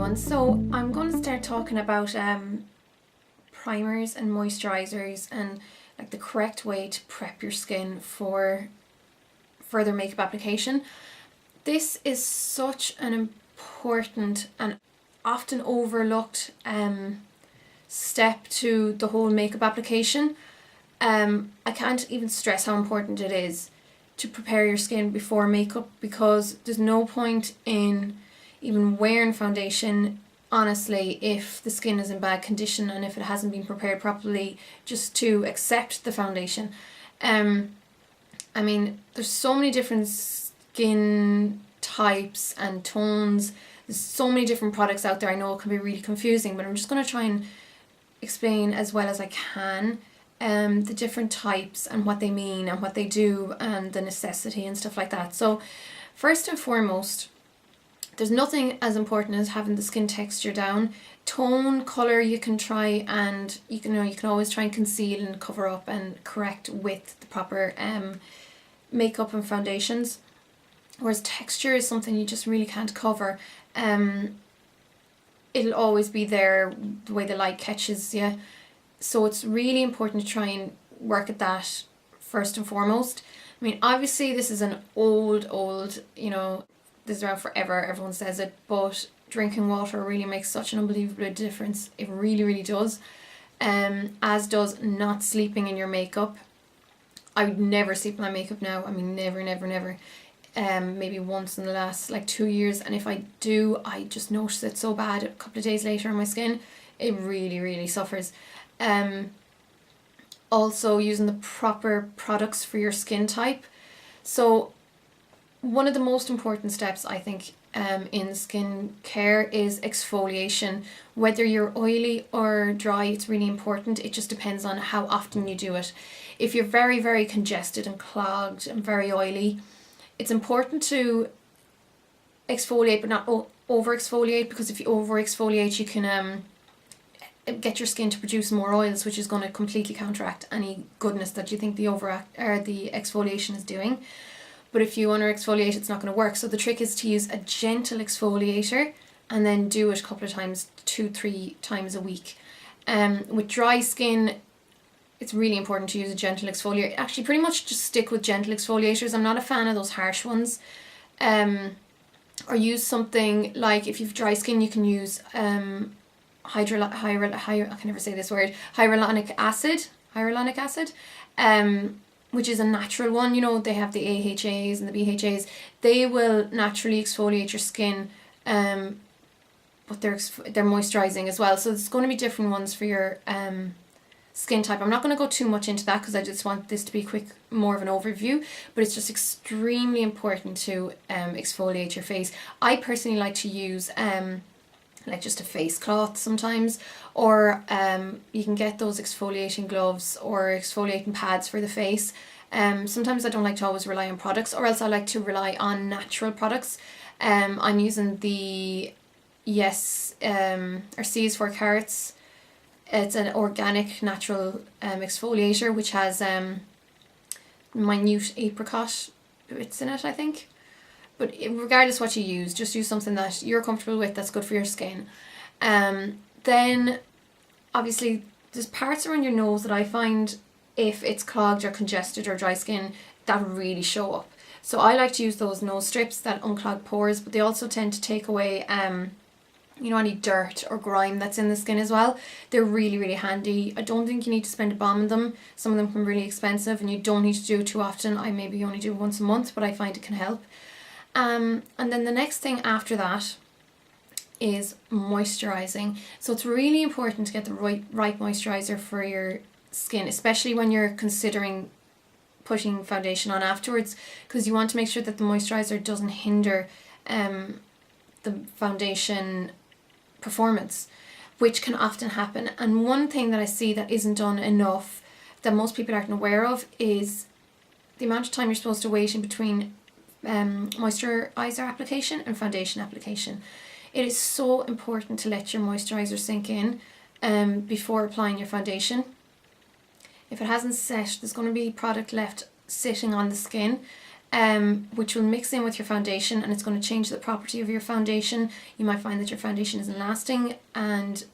everyone. So I'm going to start talking about primers and moisturisers and like the correct way to prep your skin for further makeup application. This is such an important and often overlooked step to the whole makeup application. I can't even stress how important it is to prepare your skin before makeup, because there's no point in even wearing foundation, honestly, if the skin is in bad condition and if it hasn't been prepared properly just to accept the foundation. I mean, there's so many different skin types and tones. There's so many different products out there. I know it can be really confusing, but I'm just going to try and explain as well as I can the different types and what they mean and what they do and the necessity and stuff like that. So first and foremost, there's nothing as important as having the skin texture down. Tone, colour, you can try, and you can always try and conceal and cover up and correct with the proper makeup and foundations. Whereas texture is something you just really can't cover. It'll always be there the way the light catches you. So it's really important to try and work at that first and foremost. I mean, obviously this is an old, this is around forever, everyone says it, but drinking water really makes such an unbelievable difference. It really, really does. As does not sleeping in your makeup. I would never sleep in my makeup now. I mean, never, never, never. Maybe once in the last 2 years, and if I do, I just notice it so bad a couple of days later on my skin. It really, really suffers. Also using the proper products for your skin type. So one of the most important steps, I think, in skin care is exfoliation. Whether you're oily or dry, it's really important. It just depends on how often you do it. If you're very, very congested and clogged and very oily, it's important to exfoliate but not over exfoliate, because if you over exfoliate you can get your skin to produce more oils, which is going to completely counteract any goodness that you think the exfoliation is doing. But if you under exfoliate, it's not going to work. So the trick is to use a gentle exfoliator and then do it a couple of times, 2-3 times a week. With dry skin, it's really important to use a gentle exfoliator. Actually, pretty much just stick with gentle exfoliators. I'm not a fan of those harsh ones. Or use something like, if you've dry skin, you can use I can never say this word, hyaluronic acid, which is a natural one. You know, they have the AHAs and the BHAs. They will naturally exfoliate your skin, but they're moisturizing as well. So there's going to be different ones for your skin type. I'm not going to go too much into that because I just want this to be quick, more of an overview, but it's just extremely important to exfoliate your face. I personally like to use just a face cloth sometimes, or you can get those exfoliating gloves or exfoliating pads for the face. Sometimes I don't like to always rely on products, or else I like to rely on natural products. I'm using the C is for carrots. It's an organic natural exfoliator which has minute apricot bits in it, I think. But regardless what you use, just use something that you're comfortable with, that's good for your skin. Then obviously there's parts around your nose that I find, if it's clogged or congested or dry skin, that really show up. So I like to use those nose strips that unclog pores, but they also tend to take away any dirt or grime that's in the skin as well. They're really, really handy. I don't think you need to spend a bomb on them. Some of them can be really expensive and you don't need to do it too often. I maybe only do it once a month, but I find it can help. And then the next thing after that is moisturizing. So it's really important to get the right moisturizer for your skin, especially when you're considering putting foundation on afterwards, because you want to make sure that the moisturizer doesn't hinder the foundation performance, which can often happen. And one thing that I see that isn't done enough, that most people aren't aware of, is the amount of time you're supposed to wait in between moisturizer application and foundation application. It is so important to let your moisturizer sink in before applying your foundation. If it hasn't set, there's going to be product left sitting on the skin, which will mix in with your foundation, and it's going to change the property of your foundation. You might find that your foundation isn't lasting, and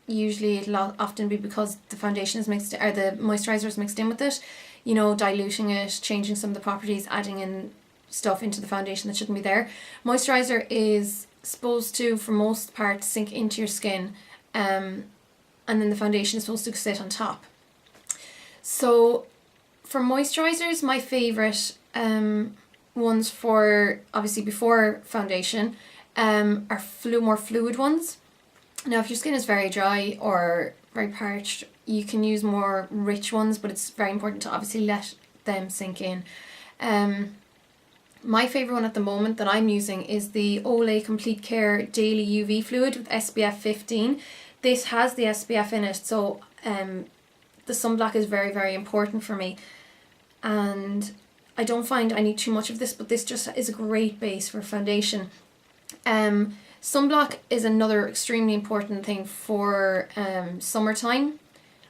usually it'll often be because the foundation is mixed, or the moisturizer is mixed in with it, you know, diluting it, changing some of the properties, adding in stuff into the foundation that shouldn't be there. Moisturizer is supposed to, for most part, sink into your skin, and then the foundation is supposed to sit on top. So for moisturizers, my favorite ones for obviously before foundation are more fluid ones. Now if your skin is very dry or very parched, you can use more rich ones, but it's very important to obviously let them sink in. My favourite one at the moment that I'm using is the Olay Complete Care Daily UV Fluid with SPF 15. This has the SPF in it, so the sunblock is very, very important for me. And I don't find I need too much of this, but this just is a great base for foundation. Sunblock is another extremely important thing for summertime.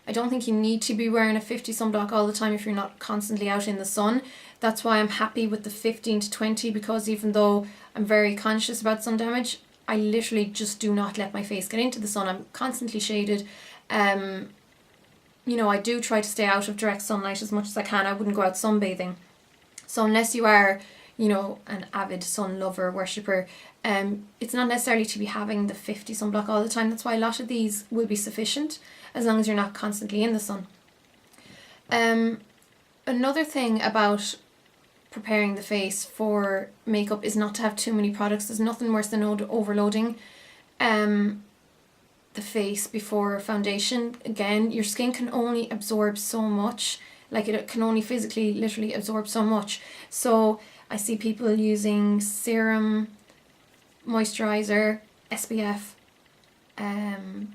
I don't think you need to be wearing a 50 sunblock all the time if you're not constantly out in the sun. That's why I'm happy with the 15 to 20, because even though I'm very conscious about sun damage, I literally just do not let my face get into the sun. I'm constantly shaded. You know, I do try to stay out of direct sunlight as much as I can. I wouldn't go out sunbathing. So unless you are, you know, an avid sun lover, worshipper, it's not necessarily to be having the 50 sunblock all the time. That's why a lot of these will be sufficient as long as you're not constantly in the sun. Another thing about preparing the face for makeup is not to have too many products. There's nothing worse than overloading the face before foundation. Again, your skin can only absorb so much. Like, it can only physically, literally absorb so much. So I see people using serum, moisturizer, SPF,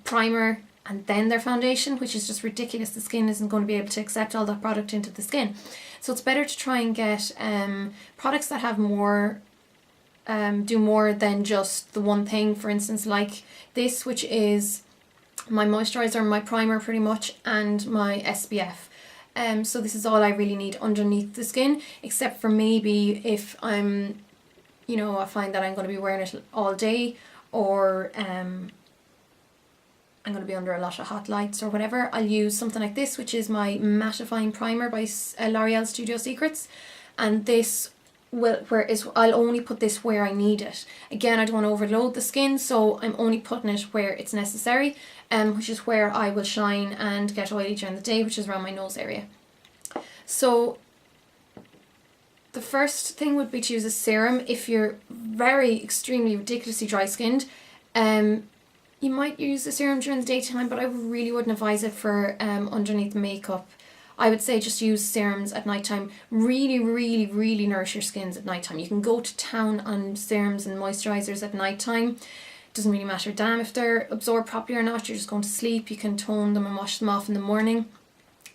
primer, and then their foundation, which is just ridiculous. The skin isn't going to be able to accept all that product into the skin. So it's better to try and get products that have more, do more than just the one thing. For instance, like this, which is my moisturizer, my primer pretty much, and my SPF. So this is all I really need underneath the skin, except for maybe if I'm, you know, I find that I'm going to be wearing it all day, or I'm going to be under a lot of hot lights or whatever, I'll use something like this, which is my mattifying primer by L'Oreal Studio Secrets. And this I'll only put this where I need it. Again, I don't want to overload the skin, so I'm only putting it where it's necessary, which is where I will shine and get oily during the day, which is around my nose area. So the first thing would be to use a serum. If you're very extremely ridiculously dry skinned, you might use a serum during the daytime, but I really wouldn't advise it for underneath makeup. I would say just use serums at nighttime. Really, really, really nourish your skins at nighttime. You can go to town on serums and moisturisers at nighttime. Doesn't really matter damn if they're absorbed properly or not. You're just going to sleep. You can tone them and wash them off in the morning.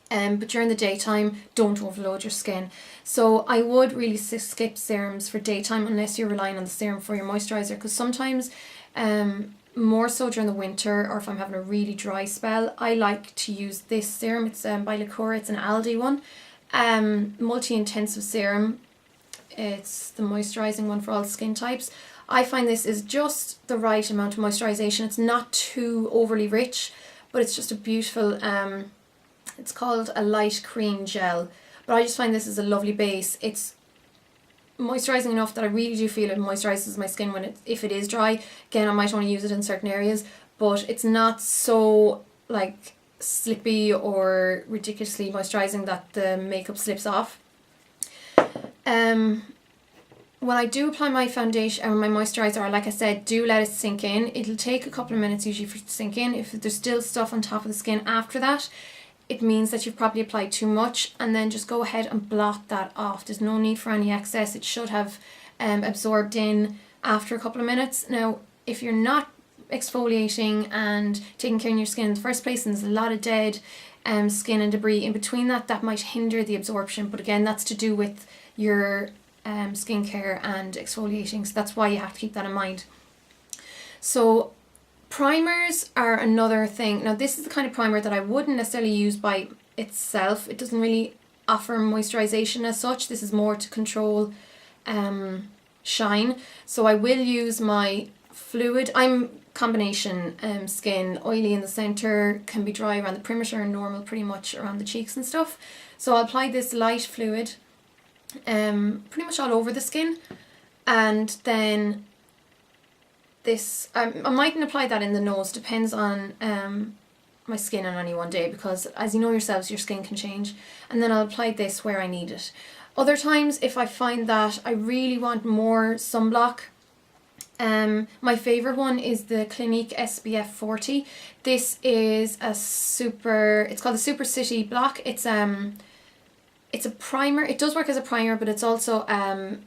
But during the daytime, don't overload your skin. So I would really skip serums for daytime unless you're relying on the serum for your moisturiser, because sometimes more so during the winter, or if I'm having a really dry spell, I like to use this serum. It's by Lacura. It's an Aldi one, multi-intensive serum. It's the moisturising one for all skin types. I find this is just the right amount of moisturisation. It's not too overly rich, but it's just a beautiful, it's called a light cream gel, but I just find this is a lovely base. It's moisturising enough that I really do feel it moisturises my skin when if it is dry. Again, I might only use it in certain areas, but it's not so like slippy or ridiculously moisturising that the makeup slips off. When I do apply my foundation or my moisturiser, like I said, do let it sink in. It'll take a couple of minutes usually for it to sink in. If there's still stuff on top of the skin after that, it means that you've probably applied too much, and then just go ahead and blot that off. There's no need for any excess. It should have absorbed in after a couple of minutes. Now, if you're not exfoliating and taking care of your skin in the first place, and there's a lot of dead skin and debris in between that might hinder the absorption. But again, that's to do with your skincare and exfoliating, so that's why you have to keep that in mind. So primers are another thing. Now this is the kind of primer that I wouldn't necessarily use by itself. It doesn't really offer moisturization as such. This is more to control shine. So I will use my fluid. I'm combination skin, oily in the center, can be dry around the perimeter, and normal pretty much around the cheeks and stuff. So I'll apply this light fluid pretty much all over the skin, and then this, I mightn't apply that in the nose, depends on my skin on any one day, because as you know yourselves, your skin can change. And then I'll apply this where I need it. Other times, if I find that I really want more sunblock, my favourite one is the Clinique SPF 40. This is it's called the Super City Block. It's a primer. It does work as a primer, but it's also a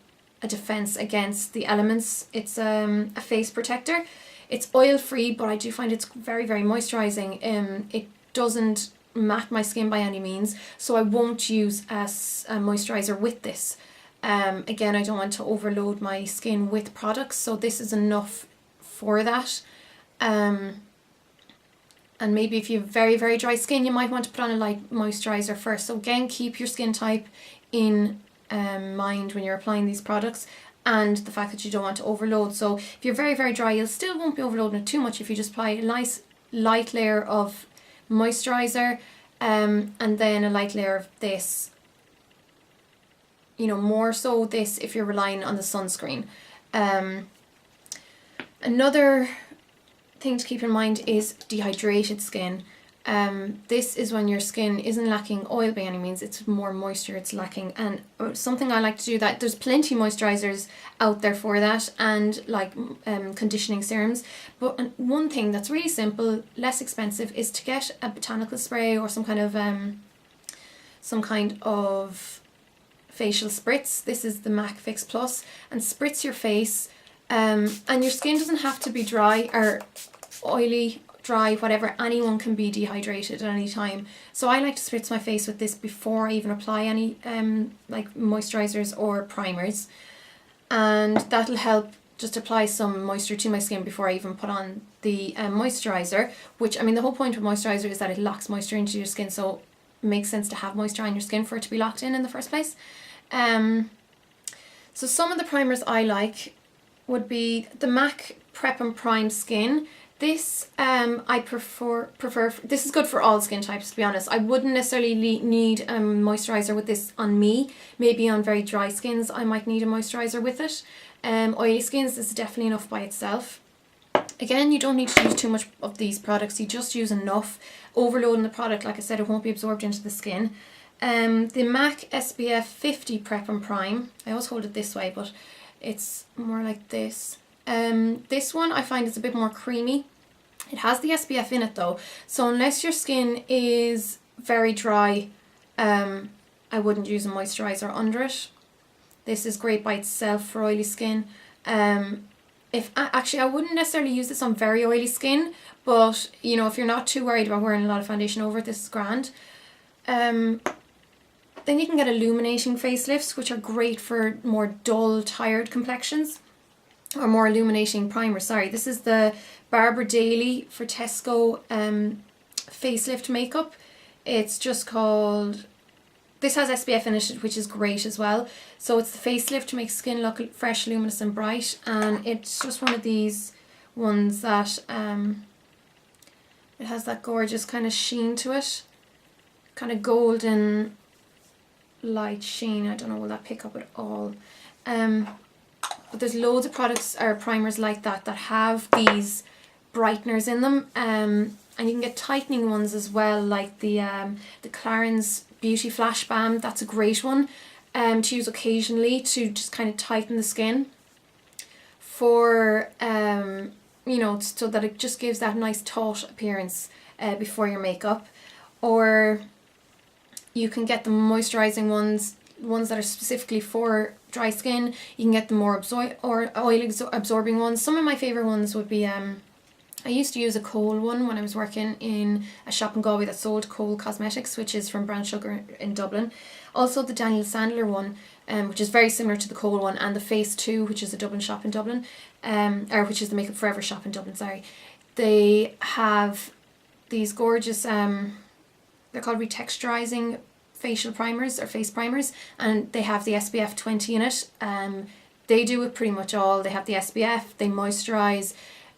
defense against the elements. It's a face protector. It's oil free, but I do find it's very, very moisturizing. It doesn't matte my skin by any means, so I won't use a moisturizer with this. Again, I don't want to overload my skin with products, so this is enough for that. And maybe if you have very, very dry skin, you might want to put on a light moisturizer first. So again, keep your skin type in mind when you're applying these products, and the fact that you don't want to overload. So if you're very, very dry, you still won't be overloading it too much if you just apply a nice light layer of moisturizer and then a light layer of this. You know, more so this if you're relying on the sunscreen. Another thing to keep in mind is dehydrated skin. This is when your skin isn't lacking oil by any means, it's more moisture it's lacking. And something I like to do, that there's plenty of moisturizers out there for that, and like conditioning serums. But one thing that's really simple, less expensive, is to get a botanical spray or some kind of facial spritz. This is the MAC Fix Plus, and spritz your face. And your skin doesn't have to be dry or oily, dry, whatever. Anyone can be dehydrated at any time. So I like to spritz my face with this before I even apply any like moisturizers or primers, and that'll help just apply some moisture to my skin before I even put on the moisturizer. Which, I mean, the whole point of moisturizer is that it locks moisture into your skin, so it makes sense to have moisture on your skin for it to be locked in the first place. So some of the primers I like would be the MAC Prep and Prime Skin. This I prefer. This is good for all skin types, to be honest. I wouldn't necessarily need a moisturizer with this on me. Maybe on very dry skins I might need a moisturizer with it. Oily skins, this is definitely enough by itself. Again, you don't need to use too much of these products, you just use enough. Overloading the product, like I said, it won't be absorbed into the skin. The MAC SPF 50 Prep and Prime, I always hold it this way, but it's more like this. This one I find is a bit more creamy. It has the SPF in it though, so unless your skin is very dry, I wouldn't use a moisturizer under it. This is great by itself for oily skin. Actually, I wouldn't necessarily use this on very oily skin, but you know, if you're not too worried about wearing a lot of foundation over it, this is grand. Then you can get illuminating facelifts, which are great for more dull, tired complexions, or more illuminating primer. Sorry, this is the Barbara Daly for Tesco facelift makeup. It's just called, this has SPF in it, which is great as well. So it's the facelift to make skin look fresh, luminous and bright, and it's just one of these ones that it has that gorgeous kind of sheen to it, kind of golden light sheen. I don't know, will that pick up at all? But there's loads of products or primers like that that have these brighteners in them, and you can get tightening ones as well, like the Clarins Beauty Flash Balm. That's a great one to use occasionally to just kind of tighten the skin for you know, so that it just gives that nice taut appearance before your makeup. Or you can get the moisturizing ones that are specifically for dry skin. You can get the more oil absorbing ones. Some of my favorite ones would be I used to use a Cole one when I was working in a shop in Galway that sold Cole Cosmetics, which is from Brown Sugar in Dublin. Also the Daniel Sandler one, which is very similar to the Cole one, and the Face 2, which is a Dublin shop in Dublin, or which is the Makeup Forever shop in Dublin, sorry. They have these gorgeous, they're called retexturizing facial primers or face primers, and they have the SPF 20 in it. They do it pretty much all. They have the SPF, they moisturize,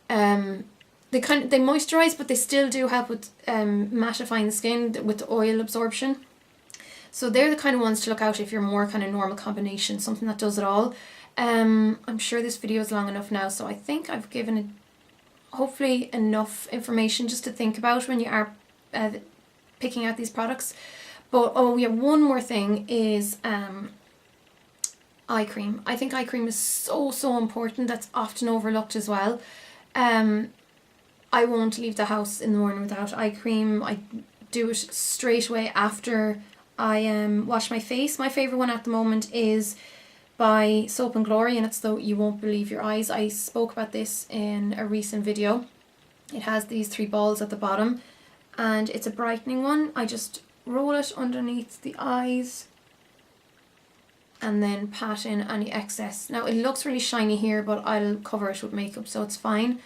they moisturize, but they still do help with mattifying the skin with the oil absorption. So they're the kind of ones to look out if you're more kind of normal combination, something that does it all. I'm sure this video is long enough now, so I think I've given it hopefully enough information just to think about when you are picking out these products. But oh yeah, one more thing is eye cream. I think eye cream is so important. That's often overlooked as well. I won't leave the house in the morning without eye cream. I do it straight away after I wash my face. My favourite one at the moment is by Soap and Glory, and it's the You Won't Believe Your Eyes. I spoke about this in a recent video. It has these 3 balls at the bottom, and it's a brightening one. I just roll it underneath the eyes and then pat in any excess. Now it looks really shiny here, but I'll cover it with makeup, so it's fine.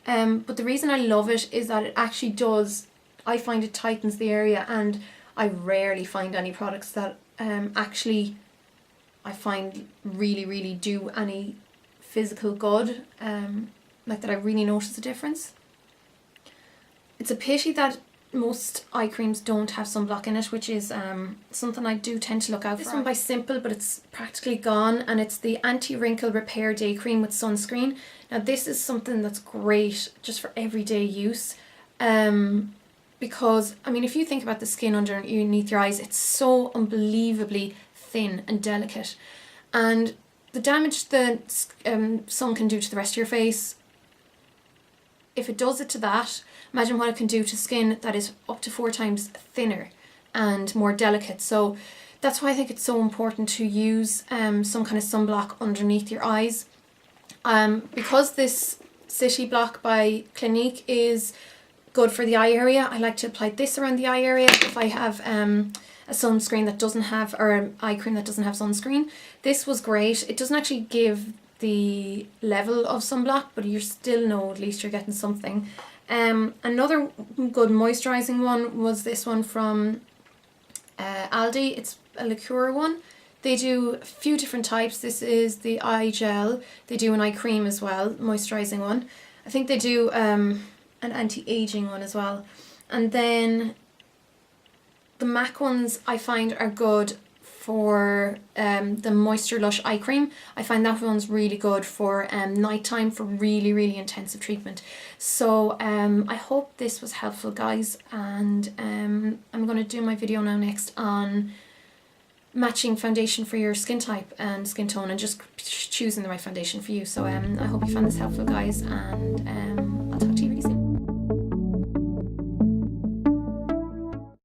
But the reason I love it is that it actually does, I find it tightens the area, and I rarely find any products that actually I find really do any physical good, like that I really notice a difference. It's a pity that most eye creams don't have sunblock in it, which is something I do tend to look out for. This one by Simple, but it's practically gone, and it's the Anti-Wrinkle Repair Day Cream with sunscreen. Now this is something that's great just for everyday use, because I mean, if you think about the skin underneath your eyes, it's so unbelievably thin and delicate, and the damage the sun can do to the rest of your face, if it does it to that, imagine what it can do to skin that is up to 4 times thinner and more delicate. So that's why I think it's so important to use some kind of sunblock underneath your eyes. Because this City Block by Clinique is good for the eye area, I like to apply this around the eye area if I have a sunscreen that doesn't have, or an eye cream that doesn't have sunscreen. This was great. It doesn't actually give the level of sunblock, but you still know at least you're getting something. Another good moisturizing one was this one from Aldi. It's a liqueur one. They do a few different types. This is the eye gel. They do an eye cream as well, moisturizing one. I think they do an anti-aging one as well. And then the MAC ones I find are good for the Moisture Lush eye cream. I find that one's really good for nighttime for really intensive treatment. So I hope this was helpful, guys, and I'm going to do my video now next on matching foundation for your skin type and skin tone, and just choosing the right foundation for you. So I hope you found this helpful, guys, and